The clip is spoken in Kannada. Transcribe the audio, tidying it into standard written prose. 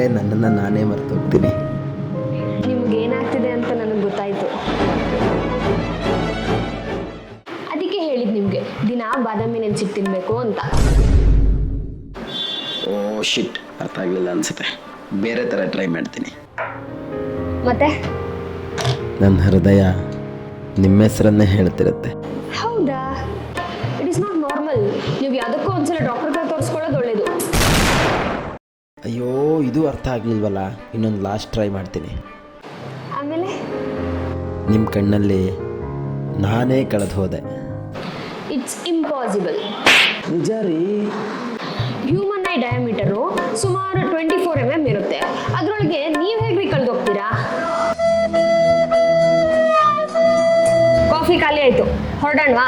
ಬಿಟ್ಟರೆ ನನ್ನನ್ನು ನಾನೇ ಮರ್ತೋಗ್ತೀನಿ. ನಿಮ್ಗೆ ಏನಾಗ್ತಿದೆ ಅಂತ ನನಗೆ ಗೊತ್ತಾಯ್ತು. ಅದಕ್ಕೆ ಹೇಳಿದ್ ನಿಮ್ಗೆ ದಿನ ಬಾದಾಮಿ ನೆನ್ಸಿಟ್ಟು ತಿನ್ಬೇಕು ಅಂತ. ಓ ಶಿಟ್, ಅರ್ಥ ಆಗಲಿಲ್ಲ ಅನ್ಸುತ್ತೆ. ಬೇರೆ ಥರ ಟ್ರೈ ಮಾಡ್ತೀನಿ. ಮತ್ತೆ ನನ್ನ ಹೃದಯ ನಿಮ್ಮ ಹೆಸರನ್ನೇ ಹೇಳ್ತಿರುತ್ತೆ. ಹೌದಾ? It is not normal. ನೀವು ಯಾವುದಕ್ಕೂ ಒಂದ್ಸಲ ಡಾಕ್ಟರ್ ಹತ್ರ ತೋರಿಸ್ಕೊಳ್ಳೋದು ಒಳ್ಳೇದು. ಅಯ್ಯೋ, ಇದು ಅರ್ಥ ಆಗಲಿಲ್ವಲ್ಲ. ಇನ್ನೊಂದು ಲಾಸ್ಟ್ ಟ್ರೈ ಮಾಡ್ತೀನಿ. ಆಮೇಲೆ ನಿಮ್ಮ ಕಣ್ಣಲ್ಲಿ ನಾನೇ ಕಳೆದು ಹೋದೆ. It's impossible. ನಿಜ ರೀ. ಹ್ಯೂಮನ್ ಐ ಡಯಾಮೀಟರು ಸುಮಾರು 24 mm ಇರುತ್ತೆ. ಅದರೊಳಗೆ ನೀವು ಹೇಗ್ರಿ ಕಳೆದೋಗ್ತೀರಾ? ಕಾಫಿ ಖಾಲಿ ಆಯಿತು, ಹೊರಡೋಣವಾ?